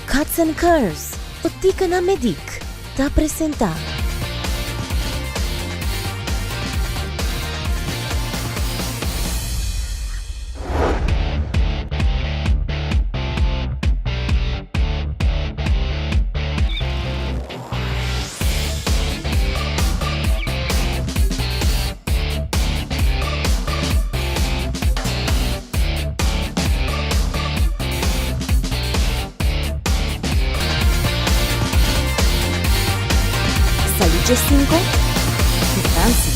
Cuts and Curves, o Tica na Medic, te apresentar. Salute 5 de Francia.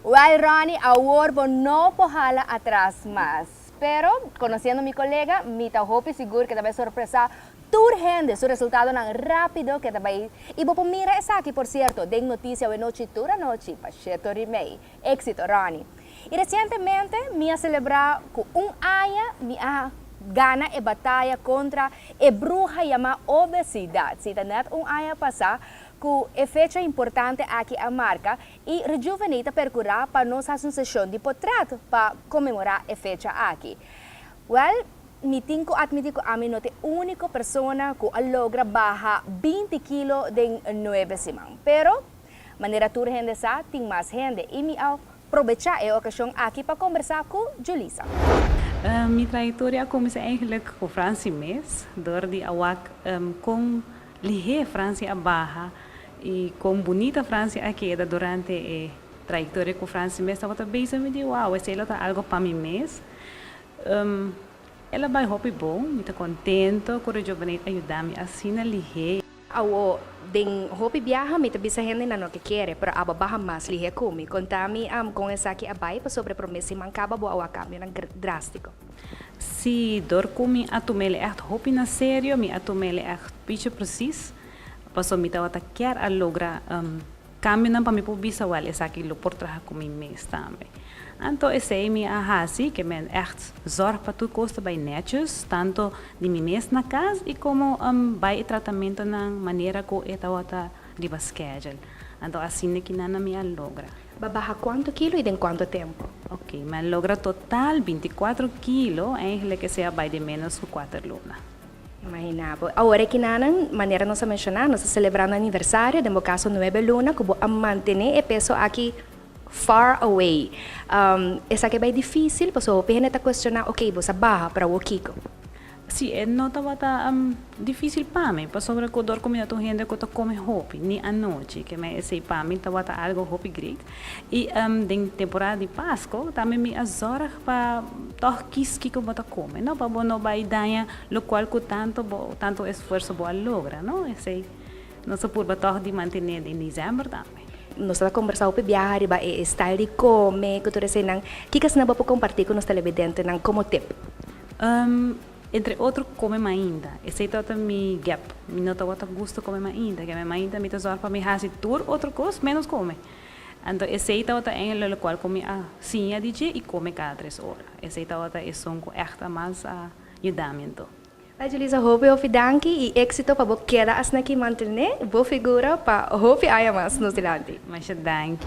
Well, Ronnie, ahorbo no pojala atrás más. Pero, conociendo a mi colega, mi tahopi seguro que te va a sorpresar turgente su resultado tan rápido que te va a ir. Y vos mira esa aquí, por cierto, de noticia de noche, tura noche, pacheto rimei. Éxito, Ronnie. Y recientemente, me ha celebrado con un año, me ha gana a batalha contra a bruxa chamada obesidade. Se net año passado, que é fecha importante aqui a marca e rejuvenita percurar para nós fazer uma sessão de portreto para comemorar a fecha aqui. Well, me tenho que admitir que a mim não é a única pessoa que logra bajar 20 quilos em 9 semanas. Pero, maneira toda gente sabe, tem mais gente e me aproveitar a ocasião aqui para conversar com Julissa. Mijn trajectoria começou eigenlijk com Francie Mes, door die awak com lihe Francie a barra e com bonita Francie aqui durante a trajectoria com Francie Mes, estava bezig met die wow, esse ela tá algo para mim mes. Ela vai hobby bom, me tá contento, quando eu venho ajudar-me assim na lihe. Awo ding hopi biyaha mi tabi sa hindi na no kikere pero aba baha mas lihe kumi contami kung esa ki abay pa sobre promesi mancaba bo awa cambio ng drástico. Se dor kumi atumele echt hopi na sério, mi atumele echt beetje precies. Paso mi tawa ta quer a logra cambio na pa mi po bisa wal esa ki lo por traha kumi mes também. Então, esse é minha arrasi, que me echt zorg para tudo custa bem netjes, tanto de mim mesmo na casa e como bem tratamento na maneira que eu estava de schedule. Então, assim que não me logra. Babaha quanto kilo e em quanto tempo? Ok, me logra total 24 kilo, eigenlijk que seja bem de menos que 4 lunas. Imaginavo. Agora que nanan, maneira nós mencionar, nós celebrando aniversário, no caso 9 lunas, que vou manter o peso aqui far away. Essa que é bem difícil, porque o pena está questionando, ok, você barra para o Kiko. Sim, não estava difícil para mim, porque sobre que eu comia com gente que eu come hopi, nem à noite, que me sei para mim estava algo hopi great. E em temporada de Páscoa, também me azora para todos que eu vou comer, não para não vai dar o qual que tanto esforço boa logra, não? Esse não se pode todos de manter em dezembro também. Nós estamos conversando sobre viajar, e style de comer, que tu disse, que você não pode compartilhar com os televidentes, como tip? Entre outros, come ainda. Esse é o meu gap. Eu não tenho gosto de comer ainda, que ainda me tesouro para me fazer tudo, outra coisa, menos come. Então, esse é o qual come sim a DJ e come cada 3 horas. Esse é o som que é mais ajudamento. Julissa, hope eu danke e éxito para você quedar as naqui manter, boa figura para hope ayamas no silante. Mas danke.